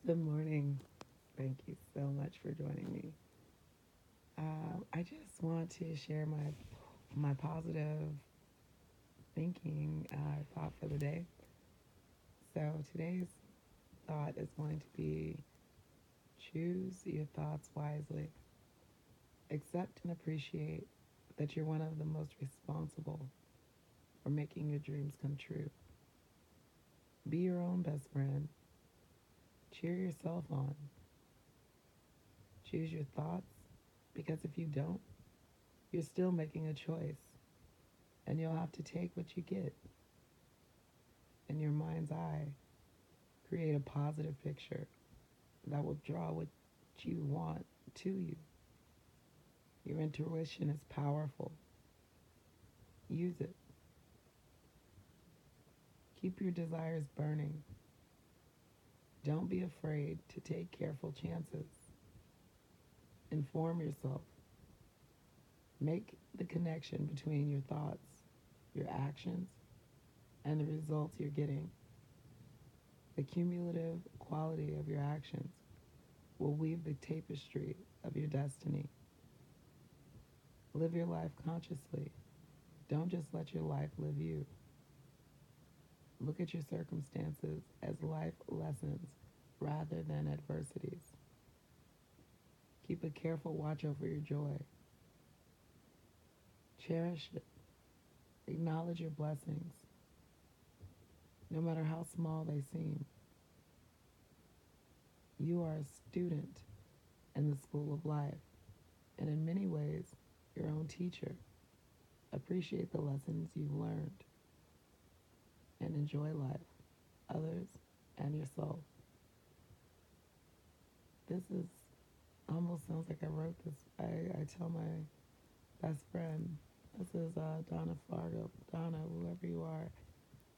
Good morning. Thank you so much for joining me. I just want to share my positive thinking thought for the day. So today's thought is going to be choose your thoughts wisely. Accept and appreciate that you're one of the most responsible for making your dreams come true. Be your own best friend. Cheer yourself on. Choose your thoughts because if you don't, you're still making a choice and you'll have to take what you get. In your mind's eye, create a positive picture that will draw what you want to you. Your intuition is powerful. Use it. Keep your desires burning. Don't be afraid to take careful chances. Inform yourself. Make the connection between your thoughts, your actions, and the results you're getting. The cumulative quality of your actions will weave the tapestry of your destiny. Live your life consciously. Don't just let your life live you. Look at your circumstances as life lessons rather than adversities. Keep a careful watch over your joy. Cherish it. Acknowledge your blessings, no matter how small they seem. You are a student in the school of life, and in many ways, your own teacher. Appreciate the lessons you've learned and enjoy life, others, and yourself. This is almost sounds like I wrote this. I tell my best friend, this is Donna Fargo. Donna, whoever you are,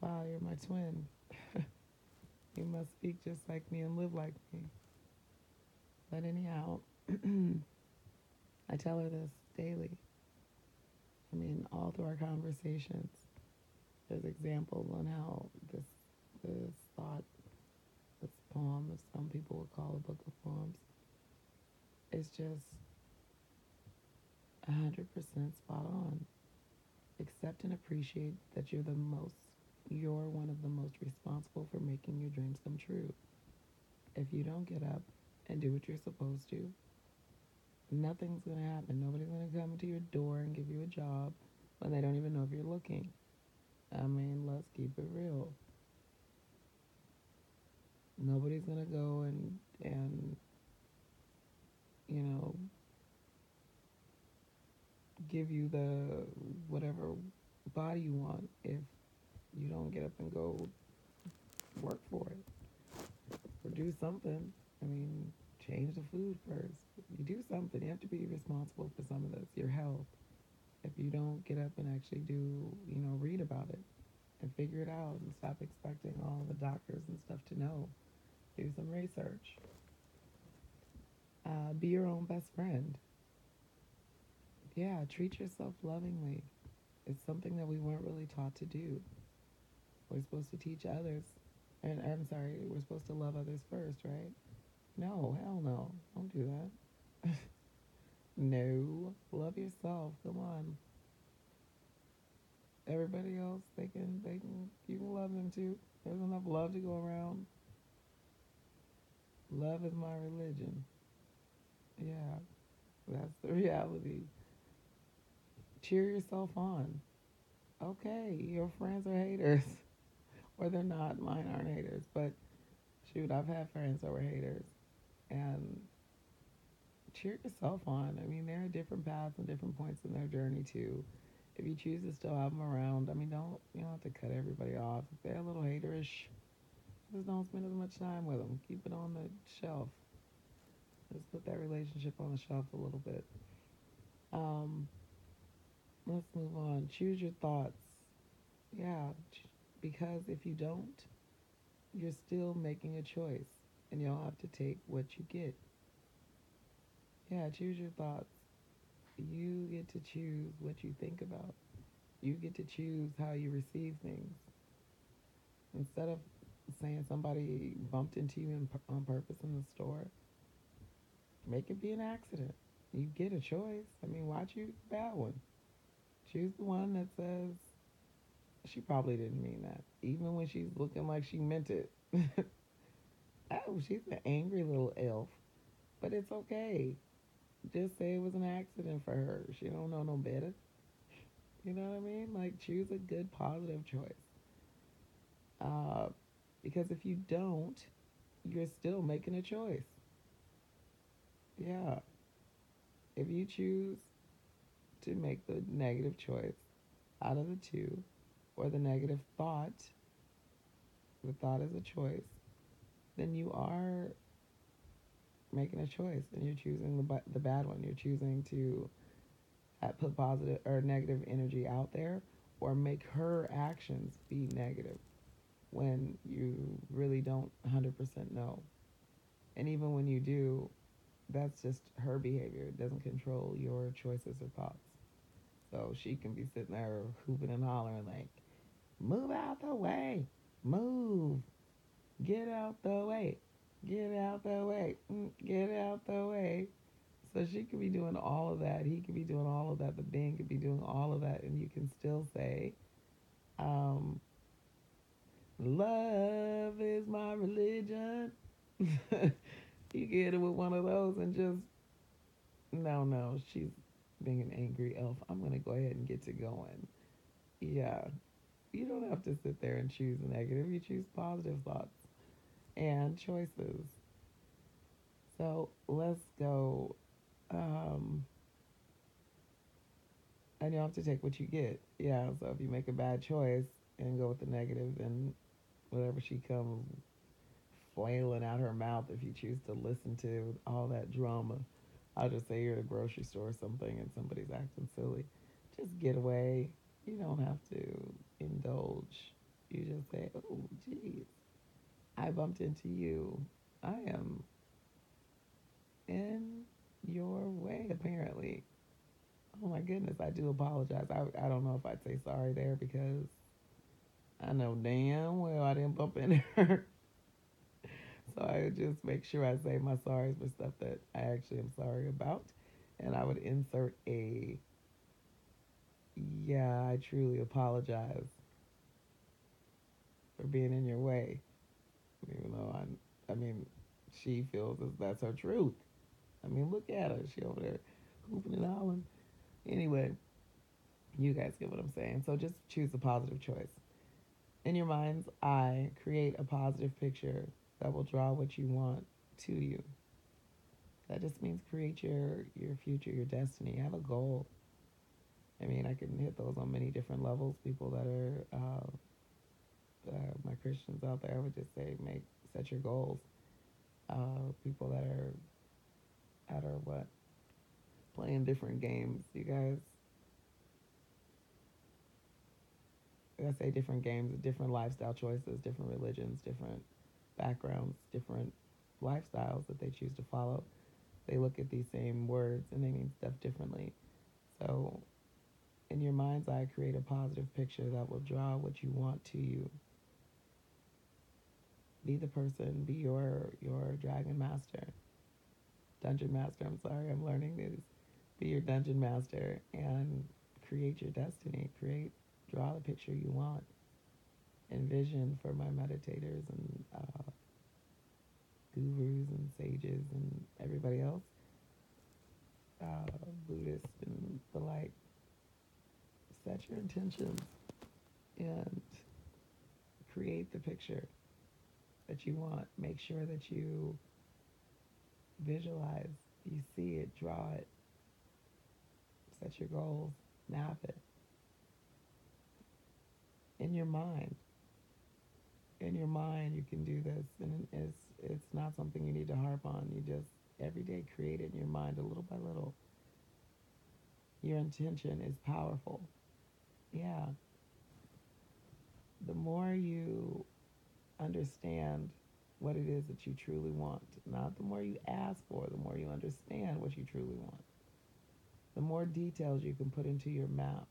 wow, you're my twin. You must speak just like me and live like me. But anyhow, I tell her this daily. I mean, all through our conversations, there's examples on how this thought, this poem, as some people would call a book of poems, is just 100% spot on. Accept and appreciate that you're one of the most responsible for making your dreams come true. If you don't get up and do what you're supposed to, nothing's going to happen. Nobody's going to come to your door and give you a job when they don't even know if you're looking. I mean, let's keep it real. Nobody's going to go and you know, give you the whatever body you want if you don't get up and go work for it or do something. I mean, change the food first. You do something. You have to be responsible for some of this. Your health. If you don't get up and actually do, read about it and figure it out and stop expecting all the doctors and stuff to know. Do some research. Be your own best friend. Yeah, treat yourself lovingly. It's something that we weren't really taught to do. We're supposed to teach others, and I'm sorry, we're supposed to love others first, right? No, hell no. Don't do that. No, love yourself. Come on. Everybody else, you can love them too. There's enough love to go around. Love is my religion. Yeah, that's the reality. Cheer yourself on. Okay, your friends are haters, or they're not. Mine aren't haters, but shoot, I've had friends that were haters, and cheer yourself on. I mean, there are different paths and different points in their journey too. If you choose to still have them around, I mean, you don't have to cut everybody off. If they're a little haterish, just don't spend as much time with them. Keep it on the shelf. Just put that relationship on the shelf a little bit. Um, let's move on. Choose your thoughts. Yeah, because if you don't, you're still making a choice, and you'll have to take what you get. Yeah, choose your thoughts. You get to choose what you think about. You get to choose how you receive things. Instead of saying somebody bumped into you on purpose in the store, make it be an accident. You get a choice. I mean, why choose the bad one? Choose the one that says she probably didn't mean that, even when she's looking like she meant it. Oh, she's an angry little elf, but it's okay. Just say it was an accident for her. She don't know no better. You know what I mean? Like choose a good positive choice. Uh, because if you don't, you're still making a choice. Yeah. If you choose to make the negative choice out of the two, or the negative thought, the thought is a choice, then you are making a choice and you're choosing the bad one. You're choosing to put positive or negative energy out there or make her actions be negative when you really don't 100% know. And even when you do, that's just her behavior. It doesn't control your choices or thoughts. So she can be sitting there hooping and hollering like, move out the way, move, get out the way, get out the way, get out the way. So she could be doing all of that. He could be doing all of that. The being could be doing all of that. And you can still say, um, love is my religion. You get it with one of those and just, no, no, she's being an angry elf. I'm going to go ahead and get to going. Yeah. You don't have to sit there and choose negative. You choose positive thoughts and choices. So let's go. Um, and you have to take what you get. Yeah. So if you make a bad choice and go with the negative, then whatever she comes flailing out her mouth, if you choose to listen to all that drama, I'll just say you're at a grocery store or something and somebody's acting silly. Just get away. You don't have to indulge. You just say, oh, geez, I bumped into you. I am in your way, apparently. Oh my goodness, I do apologize. I don't know if I'd say sorry there because I know damn well I didn't bump into her. So I would just make sure I say my sorries for stuff that I actually am sorry about. And I would insert a, yeah, I truly apologize for being in your way. Even though I mean, she feels as that's her truth. I mean, look at her. She over there hooping and hollering. Anyway, you guys get what I'm saying. So just choose a positive choice. In your mind's eye, create a positive picture that will draw what you want to you. That just means create your future, your destiny. Have a goal. I mean, I can hit those on many different levels. People that are my Christians out there, I would just say set your goals. People that are what playing different games. You guys, I say different games, different lifestyle choices, different religions, different backgrounds, different lifestyles that they choose to follow. They look at these same words and they mean stuff differently. So, in your mind's eye, create a positive picture that will draw what you want to you. Be the person, be your dragon master, dungeon master. I'm sorry, I'm learning these. Be your dungeon master and create your destiny. Draw the picture you want. Envision for my meditators and gurus and sages and everybody else, Buddhists and the like. Set your intentions and create the picture that you want. Make sure that you visualize, you see it, draw it, set your goals, map it in your mind. In your mind, you can do this, and it's not something you need to harp on. You just every day create it in your mind, a little by little. Your intention is powerful. Yeah, the more you understand what it is that you truly want, not the more you ask for, the more you understand what you truly want, the more details you can put into your map.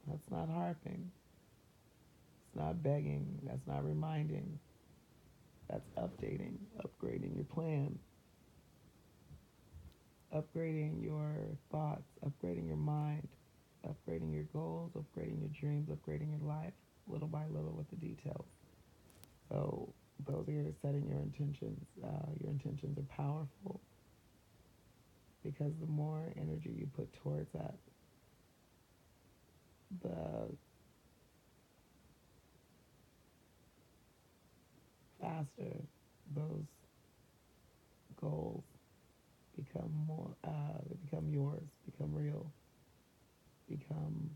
That's not harping. That's not begging. That's not reminding. That's updating, upgrading your plan, upgrading your thoughts, upgrading your mind, upgrading your goals, upgrading your dreams, upgrading your life, little by little with the details. So those are your setting your intentions. Your intentions are powerful because the more energy you put towards that, the faster those goals become more, they become yours, become real, become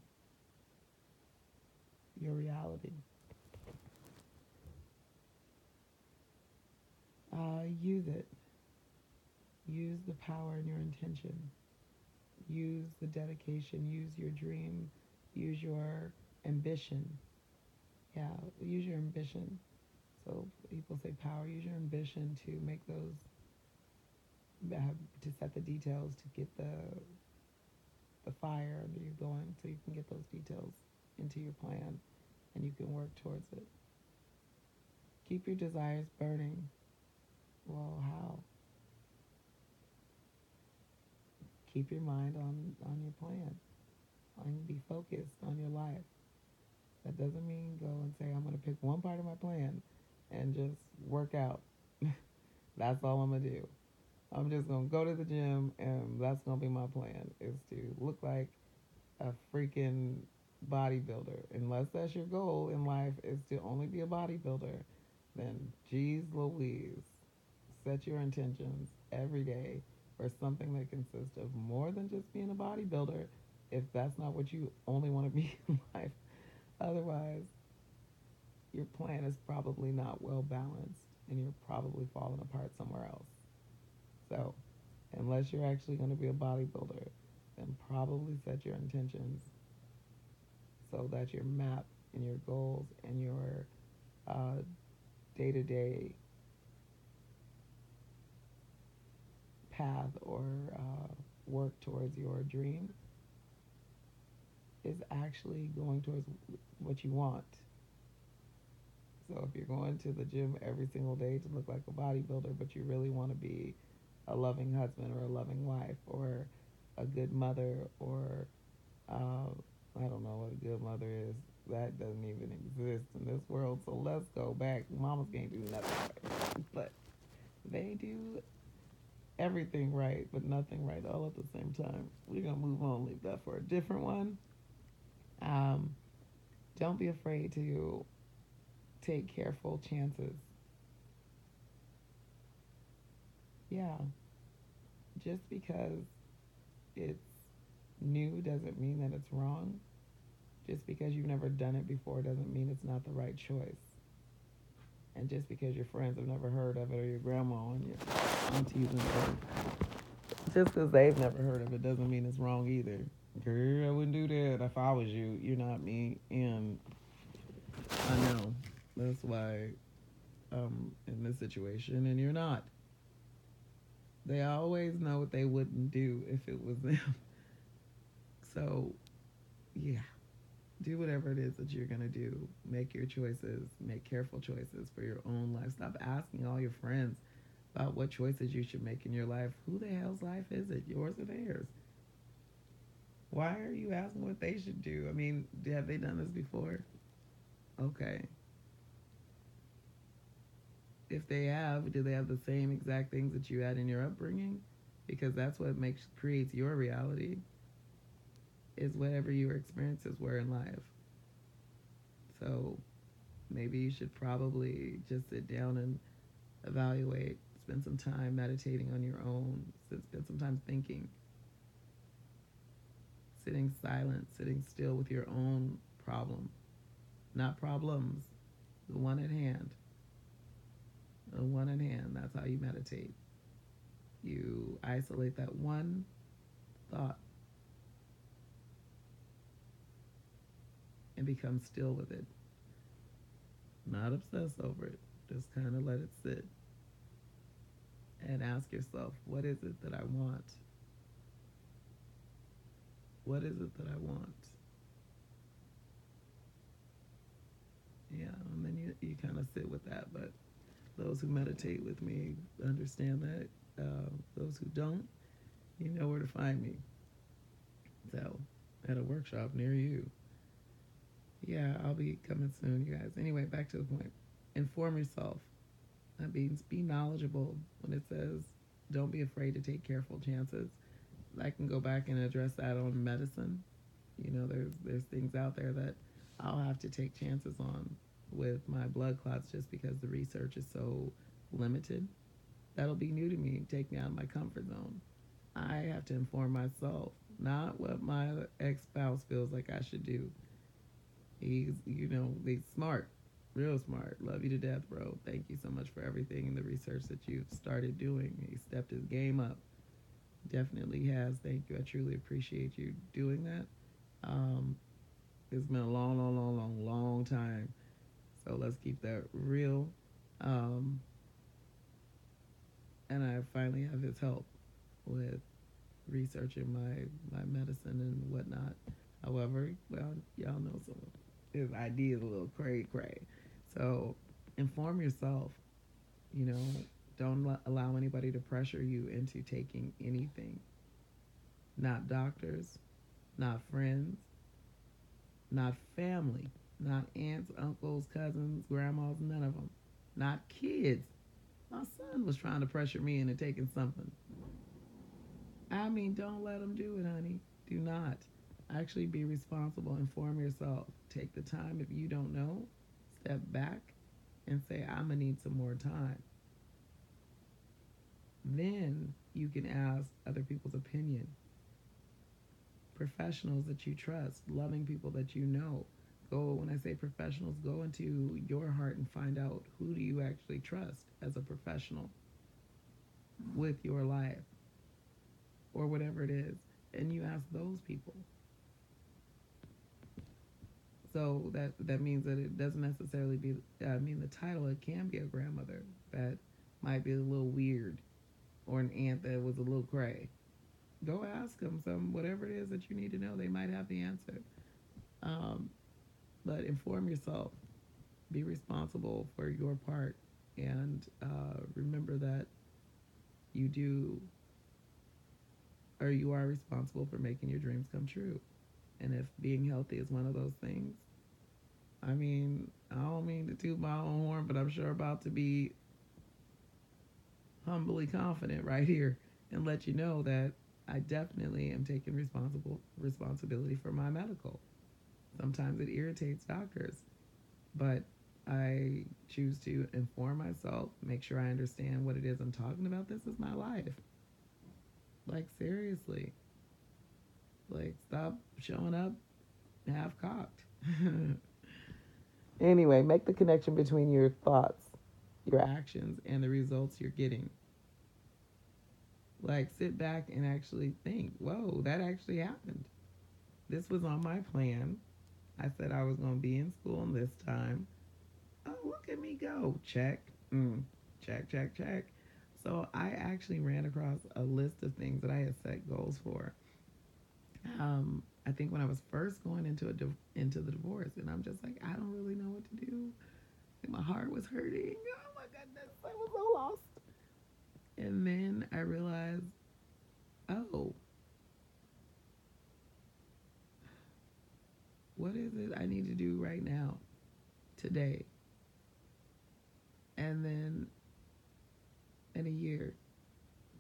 your reality. Use it. Use the power in your intention. Use the dedication. Use your dream. Use your ambition. Yeah, use your ambition. So people say power. Use your ambition to make those, to set the details, to get the fire under you going, so you can get those details into your plan, and you can work towards it. Keep your desires burning. Well, how? Keep your mind on your plan, and be focused on your life. That doesn't mean go and say, I'm going to pick one part of my plan and just work out. That's all I'm going to do. I'm just going to go to the gym, and that's going to be my plan, is to look like a freaking bodybuilder. Unless that's your goal in life, is to only be a bodybuilder, then geez Louise, set your intentions every day for something that consists of more than just being a bodybuilder, if that's not what you only want to be in life. Otherwise, your plan is probably not well balanced, and you're probably falling apart somewhere else. So, unless you're actually going to be a bodybuilder, then probably set your intentions so that your map and your goals and your day to day path or work towards your dream is actually going towards what you want. So if you're going to the gym every single day to look like a bodybuilder, but you really want to be a loving husband or a loving wife or a good mother, or I don't know what a good mother is. That doesn't even exist in this world. So let's go back. Mamas can't do nothing right, but they do everything right, but nothing right all at the same time. We're gonna move on. Leave that for a different one. Um, don't be afraid to take careful chances. Yeah, just because it's new doesn't mean that it's wrong. Just because you've never done it before doesn't mean it's not the right choice. And just because your friends have never heard of it, or your grandma and your aunties and stuff, just because they've never heard of it doesn't mean it's wrong either. Girl, I wouldn't do that if I was you. You're not me. And I know. That's why I'm in this situation and you're not. They always know what they wouldn't do if it was them. So, yeah. Do whatever it is that you're going to do. Make your choices. Make careful choices for your own life. Stop asking all your friends about what choices you should make in your life. Who the hell's life is it? Yours or theirs? Why are you asking what they should do? I mean, have they done this before? Okay. If they have, do they have the same exact things that you had in your upbringing? Because that's what creates your reality, is whatever your experiences were in life. So maybe you should probably just sit down and evaluate, spend some time meditating on your own, spend some time thinking, sitting silent, sitting still with your own problem, not problems, the one at hand. The one at hand, that's how you meditate. You isolate that one thought and become still with it. Not obsess over it. Just kind of let it sit. And ask yourself, what is it that I want? What is it that I want? Yeah, and then you kind of sit with that. But those who meditate with me understand that. Those who don't, you know where to find me. So, at a workshop near you. Yeah, I'll be coming soon, you guys. Anyway, back to the point. Inform yourself. That means be knowledgeable when it says don't be afraid to take careful chances. I can go back and address that on medicine. You know, there's things out there that I'll have to take chances on with my blood clots just because the research is so limited. That'll be new to me, take me out of my comfort zone. I have to inform myself, not what my ex spouse feels like I should do. He's smart, real smart. Love you to death, bro. Thank you so much for everything and the research that you've started doing. He stepped his game up. Definitely has. Thank you. I truly appreciate you doing that. Um, it's been a long, long, long, long, long time. So let's keep that real. Um, and I finally have his help with researching my medicine and whatnot. However, well, y'all know some of his ideas a little cray cray. So inform yourself. You know, don't allow anybody to pressure you into taking anything. Not doctors, not friends, not family, not aunts, uncles, cousins, grandmas, none of them. Not kids. My son was trying to pressure me into taking something. I mean, don't let him do it, honey. Do not. Actually be responsible. Inform yourself. Take the time. If you don't know, step back and say, I'm going to need some more time. Then you can ask other people's opinion. Professionals that you trust, loving people that you know. When I say professionals, go into your heart and find out who do you actually trust as a professional with your life or whatever it is. And you ask those people. So that means that it doesn't necessarily be, the title, it can be a grandmother that might be a little weird or an aunt that was a little cray. Go ask them whatever it is that you need to know. They might have the answer. Um, but inform yourself. Be responsible for your part. And remember that you do, or you are responsible for making your dreams come true. And if being healthy is one of those things, I mean, I don't mean to toot my own horn, but I'm sure about to be humbly confident right here and let you know that I definitely am taking responsibility for my medical. Sometimes it irritates doctors, but I choose to inform myself, make sure I understand what it is I'm talking about. This is my life. Like, seriously. Like, stop showing up half cocked. Anyway, make the connection between your thoughts, your actions, and the results you're getting. Like, sit back and actually think, whoa, that actually happened. This was on my plan. I said I was going to be in school this time. Oh, look at me go. Check. Check, check, check. So I actually ran across a list of things that I had set goals for. I think when I was first going into the divorce, and I'm just like, I don't really know what to do. And my heart was hurting. Oh my goodness, I was so lost. And then I realized, oh, what is it I need to do right now, today, and then in a year,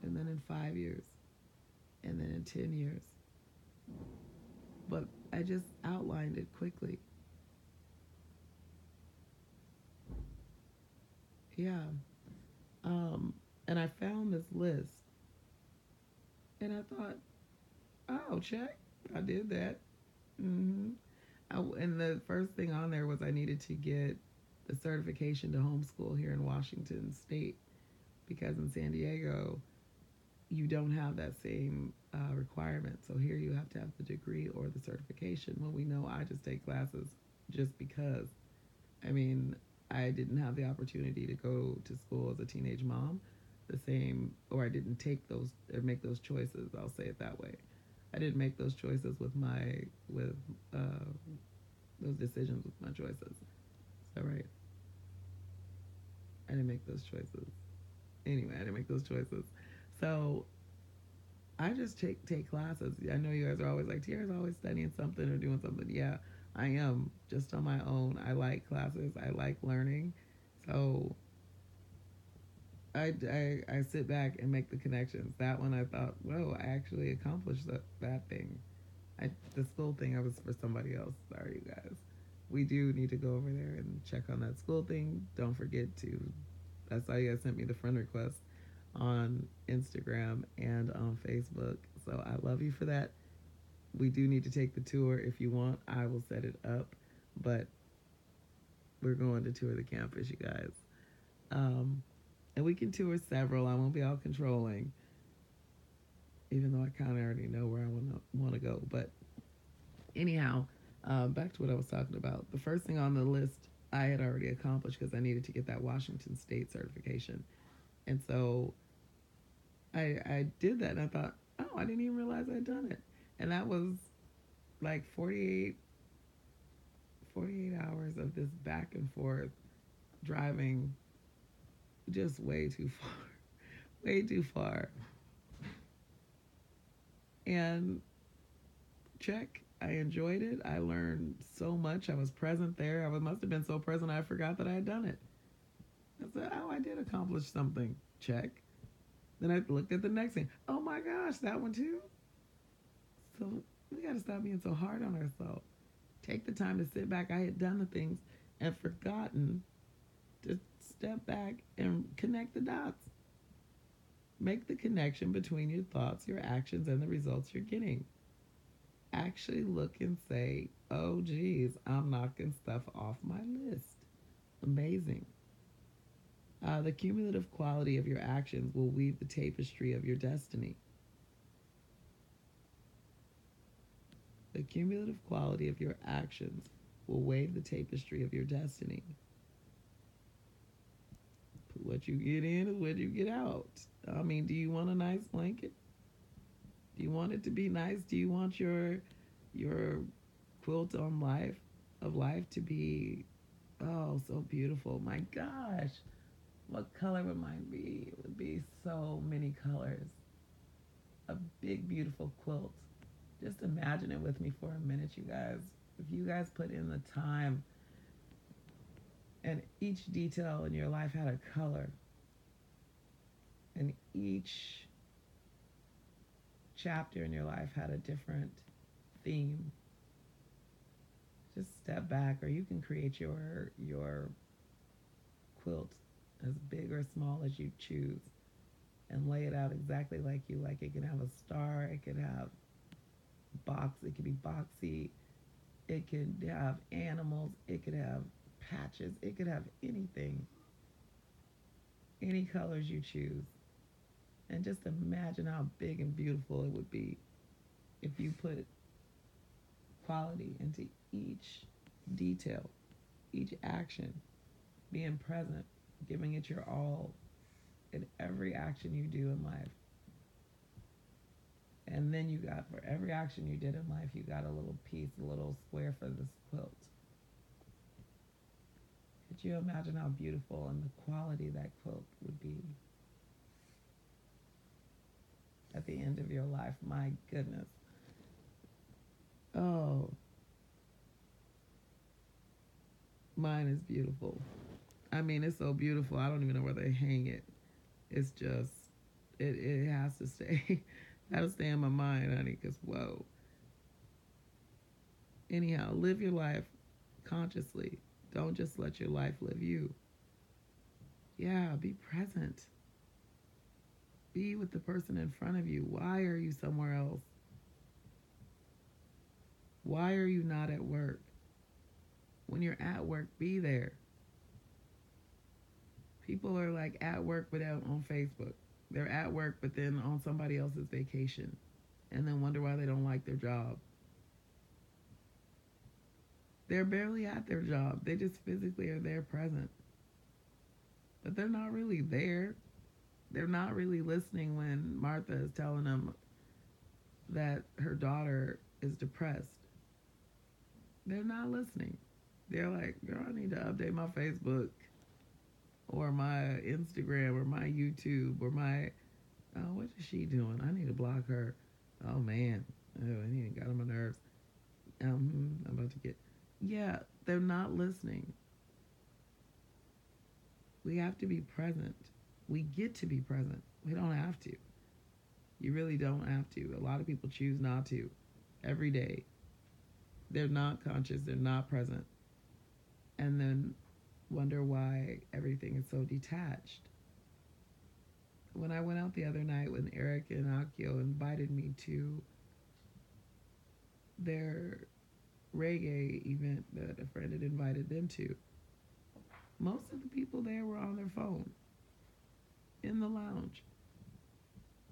and then in 5 years, and then in 10 years. But I just outlined it quickly. Yeah. And I found this list, and I thought, oh, check, I did that. Mm-hmm. And the first thing on there was I needed to get the certification to homeschool here in Washington State, because in San Diego you don't have that same requirement. So here you have to have the degree or the certification. Well, we know I just take classes just because. I mean, I didn't have the opportunity to go to school as a teenage mom the same, or I didn't take those or make those choices. I'll say it that way. I didn't make those choices with uh, those decisions with my choices. All right. I didn't make those choices. Anyway, I didn't make those choices. So I just take classes. I know you guys are always like, Tiara's always studying something or doing something. Yeah, I am just on my own. I like classes. I like learning. So I sit back and make the connections. That one I thought, whoa, I actually accomplished that thing. The school thing, I was for somebody else. Sorry, you guys. We do need to go over there and check on that school thing. Don't forget to. That's why you guys sent me the friend request on Instagram and on Facebook. So I love you for that. We do need to take the tour. If you want, I will set it up. But we're going to tour the campus, you guys. Um, and we can tour several. I won't be all controlling, even though I kind of already know where I want to go. But anyhow, back to what I was talking about. The first thing on the list I had already accomplished because I needed to get that Washington State certification. And so I did that and I thought, oh, I didn't even realize I'd done it. And that was like 48 hours of this back and forth driving just way too far. Way too far. And check, I enjoyed it. I learned so much. I was present there. I must have been so present I forgot that I had done it. I said, oh, I did accomplish something. Check. Then I looked at the next thing. Oh my gosh, that one too? So we got to stop being so hard on ourselves. Take the time to sit back. I had done the things and forgotten to step back and connect the dots. Make the connection between your thoughts, your actions, and the results you're getting. Actually look and say, oh, geez, I'm knocking stuff off my list. Amazing. The cumulative quality of your actions will weave the tapestry of your destiny. The cumulative quality of your actions will weave the tapestry of your destiny. What you get in is what you get out. I mean, do you want a nice blanket? Do you want it to be nice? Do you want your quilt of life to be so beautiful? My gosh, what color would mine be? It would be so many colors. A big beautiful quilt. Just imagine it with me for a minute, you guys. If you guys put in the time and each detail in your life had a color and each chapter in your life had a different theme, just step back, or you can create your quilt as big or small as you choose and lay it out exactly like you like. It can have a star, it could have it could be boxy, it could have animals, it could have patches, it could have anything, any colors you choose. And just imagine how big and beautiful it would be if you put quality into each detail, each action, being present, giving it your all in every action you do in life. And then you got, for every action you did in life, you got a little piece, a little square for this quilt. Could you imagine how beautiful and the quality that quilt would be at the end of your life? My goodness. Oh, mine is beautiful. I mean, it's so beautiful. I don't even know where they hang it. It's just, it has to stay. That'll stay in my mind, honey, because whoa. Anyhow, live your life consciously. Don't just let your life live you. Yeah, be present. Be with the person in front of you. Why are you somewhere else? Why are you not at work? When you're at work, be there. People are like at work but out on Facebook. They're at work but then on somebody else's vacation and then wonder why they don't like their job. They're barely at their job. They just physically are there present. But they're not really there. They're not really listening when Martha is telling them that her daughter is depressed. They're not listening. They're like, girl, I need to update my Facebook or my Instagram or my YouTube or my, oh, what is she doing? I need to block her. Oh, man. Oh, I need to get on my nerves. I'm about to get, yeah, they're not listening. We have to be present. We get to be present. We don't have to. You really don't have to. A lot of people choose not to every day. They're not conscious, they're not present, and then wonder why everything is so detached. When I went out the other night when Eric and Akio invited me to their reggae event that a friend had invited them to, most of the people there were on their phone in the lounge.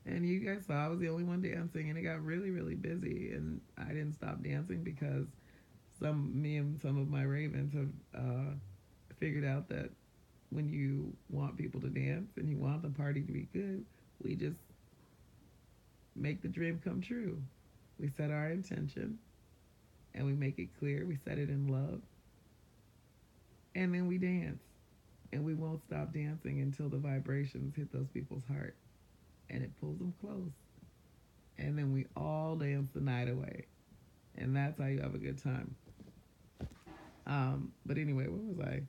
And you guys saw I was the only one dancing, and it got really, really busy. And I didn't stop dancing because me and some of my ravens have figured out that when you want people to dance and you want the party to be good, we just make the dream come true. We set our intention and we make it clear. We set it in love, and then we dance. And we won't stop dancing until the vibrations hit those people's heart and it pulls them close. And then we all dance the night away. And that's how you have a good time. But anyway, what was I?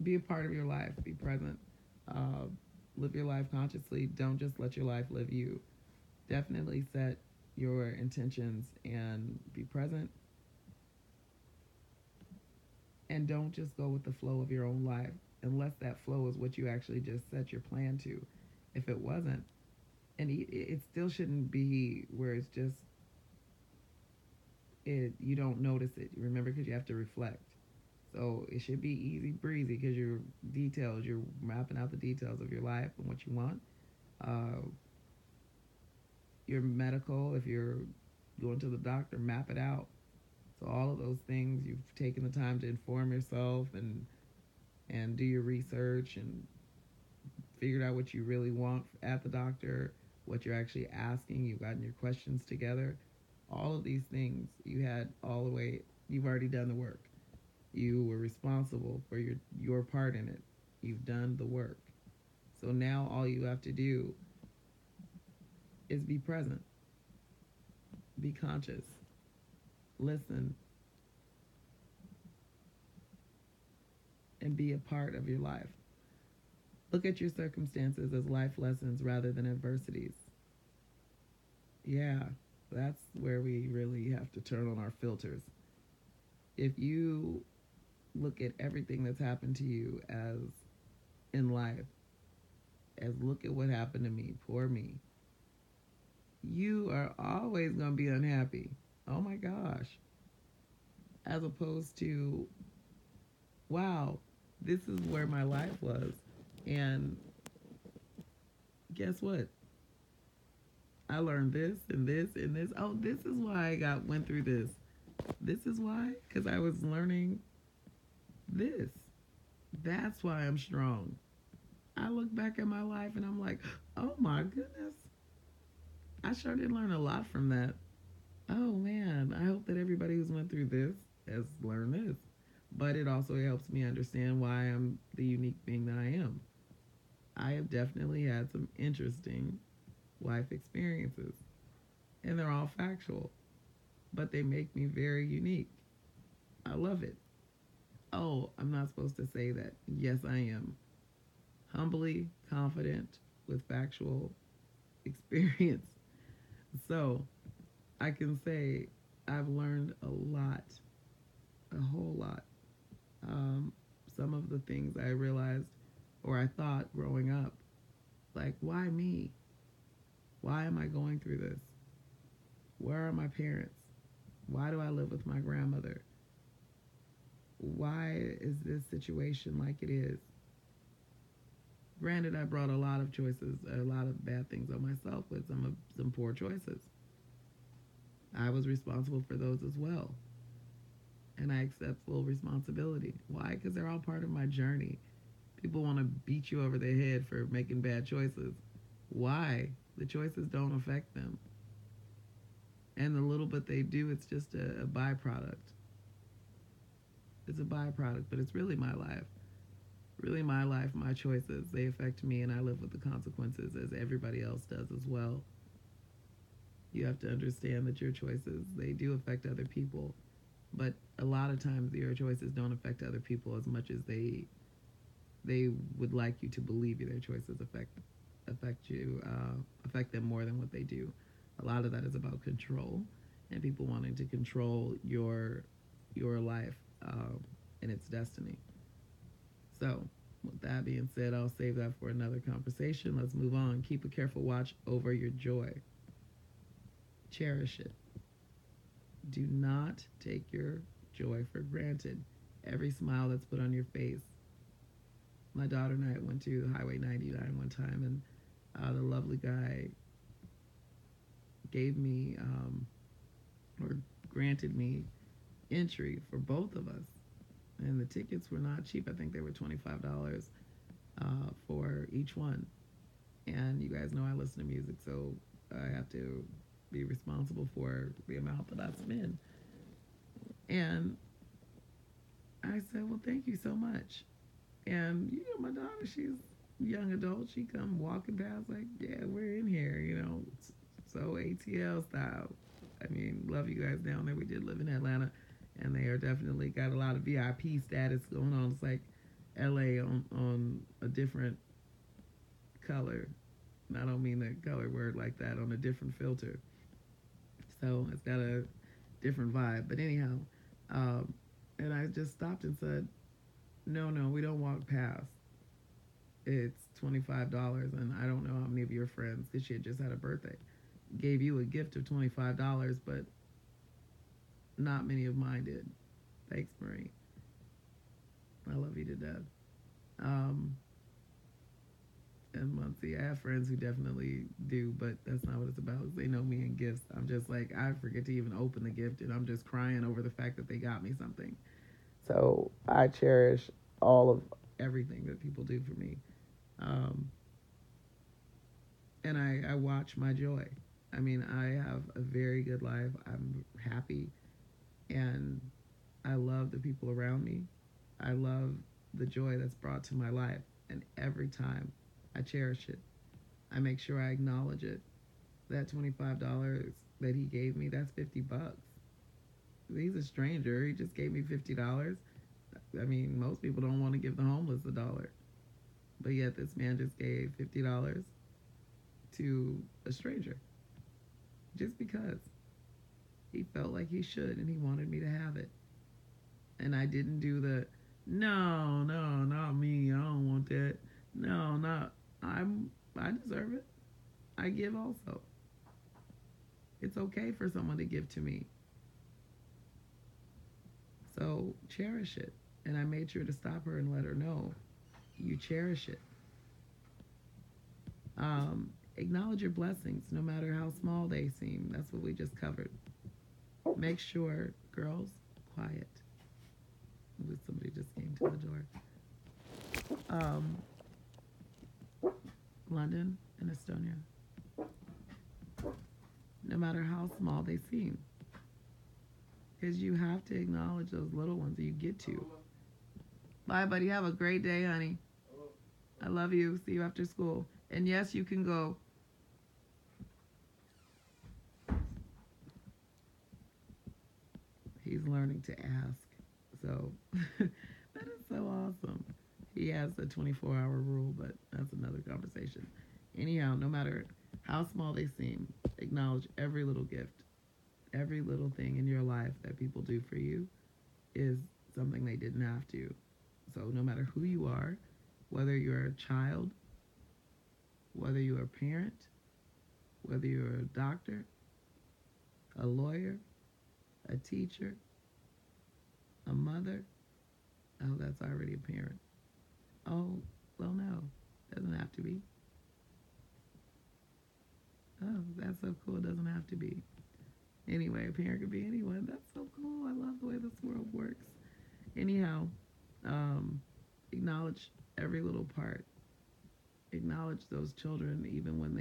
Be a part of your life. Be present. Uh, Live your life consciously. Don't just let your life live you. Definitely set your intentions and be present. And don't just go with the flow of your own life unless that flow is what you actually just set your plan to. If it wasn't, and it still shouldn't be where it's just you don't notice it. You remember, because you have to reflect. So it should be easy breezy because you're mapping out the details of your life and what you want. Uh, your medical, if you're going to the doctor, map it out. So all of those things, you've taken the time to inform yourself and do your research and figured out what you really want at the doctor, what you're actually asking. You've gotten your questions together. All of these things you had all the way. You've already done the work. You were responsible for your part in it. You've done the work. So now all you have to do is be present, be conscious, listen, and be a part of your life. Look at your circumstances as life lessons rather than adversities. Yeah, that's where we really have to turn on our filters. If you look at everything that's happened to you as in life, as look at what happened to me, poor me, you are always going to be unhappy. Oh my gosh. As opposed to, wow, this is where my life was. And guess what? I learned this and this and this. Oh, this is why I went through this. This is why? Because I was learning this. That's why I'm strong. I look back at my life and I'm like, oh my goodness. I sure did learn a lot from that. Oh man, I hope that everybody who's went through this has learned this. But it also helps me understand why I'm the unique being that I am. I have definitely had some interesting life experiences, and they're all factual, but they make me very unique. I love it. Oh, I'm not supposed to say that. Yes, I am. Humbly confident with factual experience. So I can say I've learned a lot, a whole lot. Um, some of the things I realized or I thought growing up, like, why me? Why am I going through this? Where are my parents? Why do I live with my grandmother? Why is this situation like it is? Granted, I brought a lot of choices, a lot of bad things on myself with some poor choices. I was responsible for those as well. And I accept full responsibility. Why? Because they're all part of my journey. People want to beat you over the head for making bad choices. Why? The choices don't affect them. And the little bit they do, it's just a byproduct. It's a byproduct, but it's really my life. Really my life, my choices. They affect me, and I live with the consequences as everybody else does as well. You have to understand that your choices, they do affect other people, but a lot of times your choices don't affect other people as much as they would like you to believe their choices affect you, affect them more than what they do. A lot of that is about control and people wanting to control your life, and its destiny. So, with that being said, I'll save that for another conversation. Let's move on. Keep a careful watch over your joy. Cherish it. Do not take your joy for granted. Every smile that's put on your face. My daughter and I went to Highway 99 one time, and the lovely guy gave me, or granted me, entry for both of us. And the tickets were not cheap. I think they were $25 for each one. And you guys know I listen to music, so I have to be responsible for the amount that I spend. And I said, well, thank you so much. And, my daughter, she's a young adult. She come walking past like, yeah, we're in here, so ATL style. I mean, love you guys down there. We did live in Atlanta, and they are definitely got a lot of VIP status going on. It's like LA on a different color. And I don't mean the color word like that, on a different filter. So it's got a different vibe. But anyhow, and I just stopped and said, no, we don't walk past. It's $25, and I don't know how many of your friends, because she had just had a birthday, gave you a gift of $25, but not many of mine did. Thanks, Marie. I love you to death. And Muncie, I have friends who definitely do, but that's not what it's about. They know me in gifts. I'm just like, I forget to even open the gift, and I'm just crying over the fact that they got me something. So I cherish all of everything that people do for me. Um, and I watch my joy. I mean, I have a very good life. I'm happy, and I love the people around me. I love the joy that's brought to my life, and every time I cherish it. I make sure I acknowledge it. That $25 that he gave me, that's $50. He's a stranger. He just gave me $50. I mean, most people don't want to give the homeless a dollar. But yet this man just gave $50 to a stranger. Just because he felt like he should and he wanted me to have it. And I didn't do the, no, not me. I don't want that. No, not, I deserve it. I give also. It's okay for someone to give to me. So cherish it. And I made sure to stop her and let her know you cherish it. Acknowledge your blessings, no matter how small they seem. That's what we just covered. Make sure, girls, quiet. Somebody just came to the door. London and Estonia. No matter how small they seem. Because you have to acknowledge those little ones that you get to. Bye, buddy. Have a great day, honey. I love you. See you after school. And yes, you can go. He's learning to ask. So that is so awesome. He has a 24-hour rule, but that's another conversation. Anyhow, no matter how small they seem, acknowledge every little gift. Every little thing in your life that people do for you is something they didn't have to. So no matter who you are, whether you're a child, whether you're a parent, whether you're a doctor, a lawyer, a teacher, a mother, oh, that's already a parent. Oh, well, no, doesn't have to be. Oh, that's so cool, it doesn't have to be. Anyway, a parent could be anyone. That's so cool. I love the way this world works. Anyhow, acknowledge every little part. Acknowledge those children, even when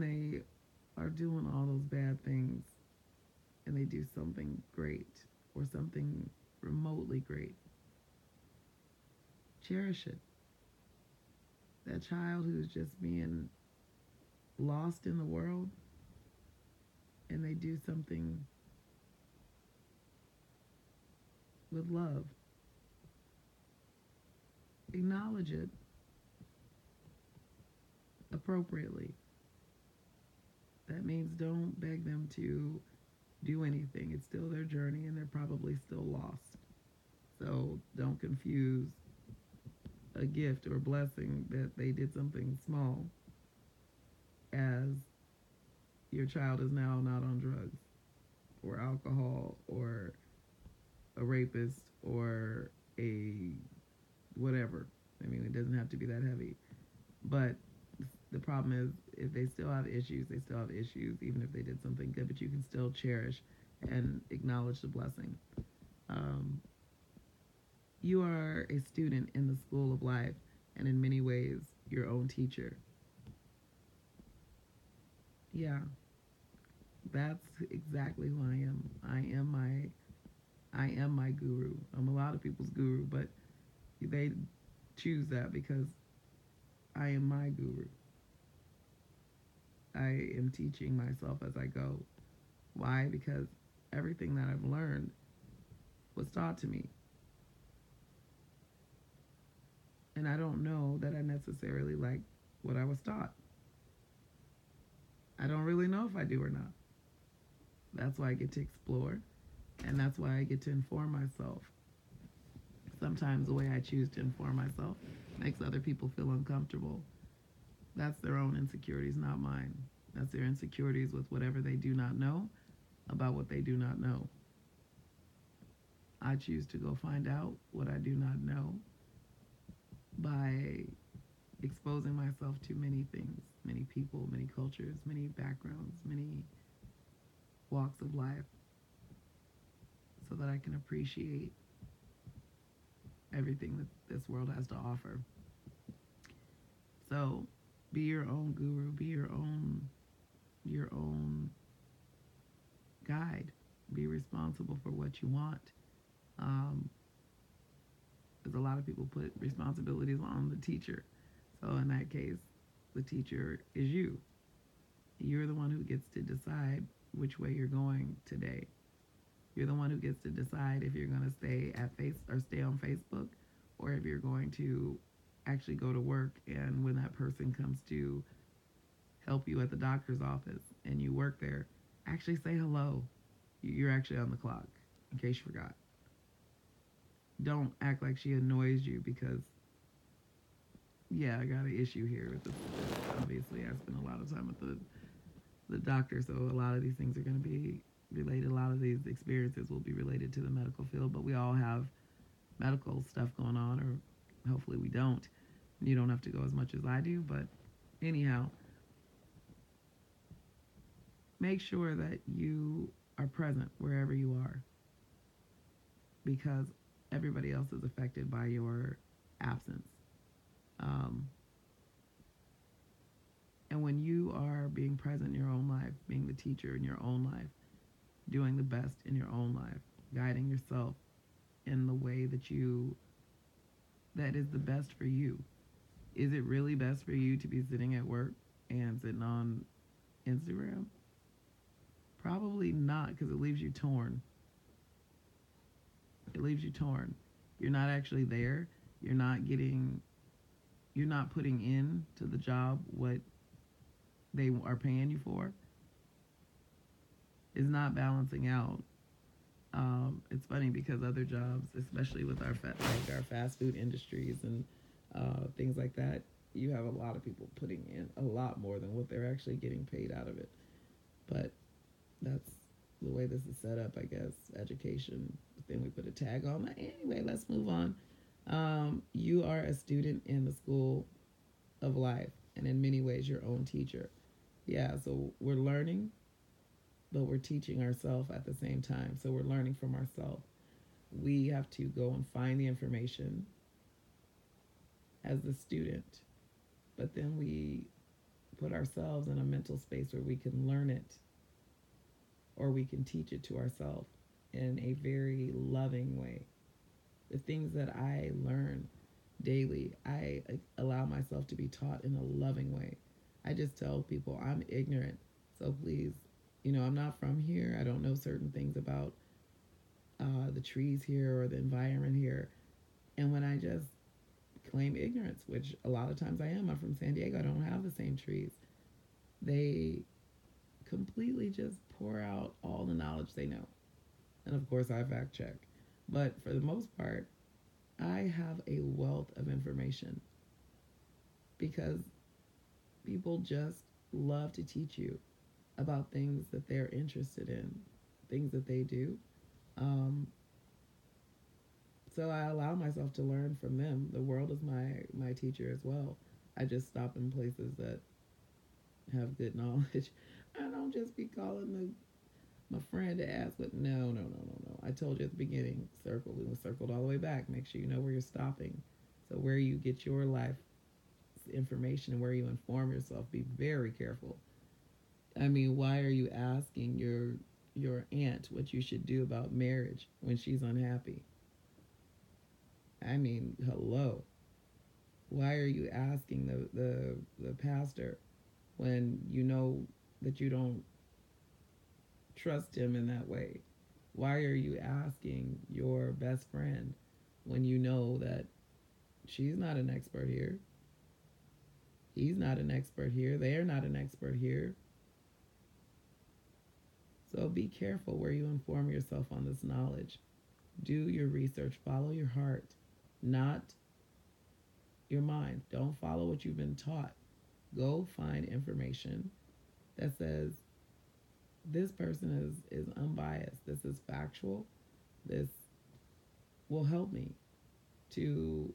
they are doing all those bad things and they do something great or something remotely great, cherish it. That child who's just being lost in the world and they do something with love, acknowledge it appropriately. That means don't beg them to do anything. It's still their journey and they're probably still lost. So don't confuse a gift or blessing that they did something small as your child is now not on drugs or alcohol or a rapist or a whatever. I mean, it doesn't have to be that heavy. But the problem is, if they still have issues, they still have issues, even if they did something good, but you can still cherish and acknowledge the blessing. Um, you are a student in the school of life, and in many ways, your own teacher. Yeah, that's exactly who I am. I am my guru. I'm a lot of people's guru, but they choose that because I am my guru. I am teaching myself as I go. Why? Because everything that I've learned was taught to me. And I don't know that I necessarily like what I was taught. I don't really know if I do or not. That's why I get to explore, and that's why I get to inform myself. Sometimes the way I choose to inform myself makes other people feel uncomfortable. That's their own insecurities, not mine. That's their insecurities with whatever they do not know about what they do not know. I choose to go find out what I do not know by exposing myself to many things, many people, many cultures, many backgrounds, many walks of life, so that I can appreciate everything that this world has to offer. So be your own guru, be your own guide. Be responsible for what you want. Um, because a lot of people put responsibilities on the teacher. So in that case, the teacher is you. You're the one who gets to decide which way you're going today. You're the one who gets to decide if you're going to stay on Facebook, or if you're going to actually go to work, and when that person comes to help you at the doctor's office and you work there, actually say hello. You're actually on the clock, in case you forgot. Don't act like she annoys you because, yeah, I got an issue here with this. Obviously, I spend a lot of time with the doctor, so a lot of these things are going to be related. A lot of these experiences will be related to the medical field, but we all have medical stuff going on, or hopefully we don't. You don't have to go as much as I do, but anyhow, make sure that you are present wherever you are, because everybody else is affected by your absence. Um, and when you are being present in your own life, being the teacher in your own life, doing the best in your own life, guiding yourself in the way that is the best for you. Is it really best for you to be sitting at work and sitting on Instagram? Probably not, because it leaves you torn. It leaves you torn. You're not actually there. You're not putting in to the job what they are paying you for. It's not balancing out. It's funny because other jobs, especially with our fast food industries and things like that, you have a lot of people putting in a lot more than what they're actually getting paid out of it. But that's the way this is set up, I guess. Education. But then we put a tag on that. Anyway, let's move on. You are a student in the school of life, and in many ways, your own teacher. Yeah, so we're learning, but we're teaching ourselves at the same time. So we're learning from ourselves. We have to go and find the information as the student, but then we put ourselves in a mental space where we can learn it or we can teach it to ourselves in a very loving way. The things that I learn daily, I allow myself to be taught in a loving way. I just tell people I'm ignorant, so please, I'm not from here. I don't know certain things about the trees here or the environment here. And when I just claim ignorance, which a lot of times I am, I'm from San Diego, I don't have the same trees. They completely just pour out all the knowledge they know. And of course, I fact check. But for the most part, I have a wealth of information because people just love to teach you about things that they're interested in, things that they do. Um, so I allow myself to learn from them. The world is my teacher as well. I just stop in places that have good knowledge. I don't just be calling my friend to ask, but no. I told you at the beginning, we was circled all the way back. Make sure you know where you're stopping. So where you get your life information and where you inform yourself, be very careful. I mean, why are you asking your aunt what you should do about marriage when she's unhappy? I mean, hello. Why are you asking the pastor when you know that you don't trust him in that way? Why are you asking your best friend when you know that she's not an expert here? He's not an expert here. They're not an expert here. So be careful where you inform yourself on this knowledge. Do your research. Follow your heart, not your mind. Don't follow what you've been taught. Go find information that says this person is unbiased. This is factual. This will help me to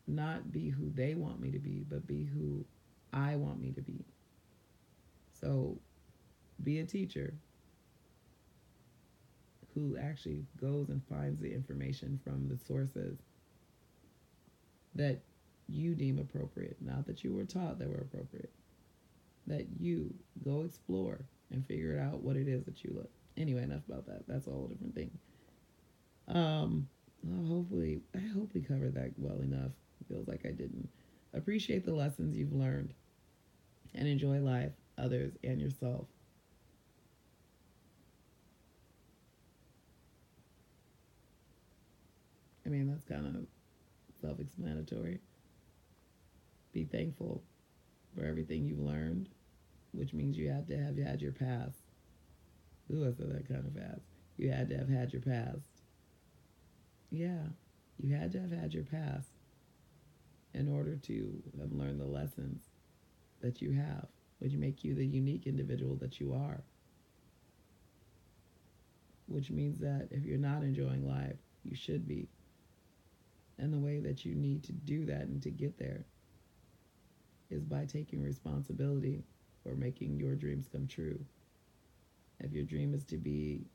not be who they want me to be, but be who I want me to be. So be a teacher who actually goes and finds the information from the sources that you deem appropriate, not that you were taught that were appropriate, that you go explore and figure out what it is that you look. Anyway, enough about that. That's a whole different thing. I hope we covered that well enough. Feels like I didn't. Appreciate the lessons you've learned and enjoy life, others, and yourself. I mean, that's kind of self explanatory. Be thankful for everything you've learned, which means you had to have had your past. Ooh, I said that kind of fast. You had to have had your past. Yeah, you had to have had your past in order to have learned the lessons that you have, which make you the unique individual that you are. Which means that if you're not enjoying life, you should be. And the way that you need to do that and to get there is by taking responsibility for making your dreams come true. If your dream is to be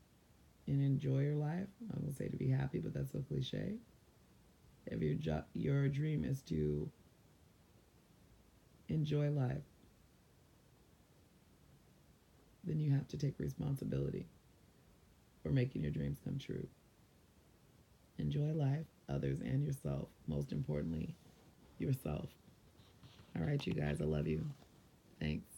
and enjoy your life, I'm going to say to be happy, but that's so cliche. If your dream is to enjoy life, then you have to take responsibility for making your dreams come true. Enjoy life, others, and yourself. Most importantly, yourself. All right, you guys, I love you. Thanks.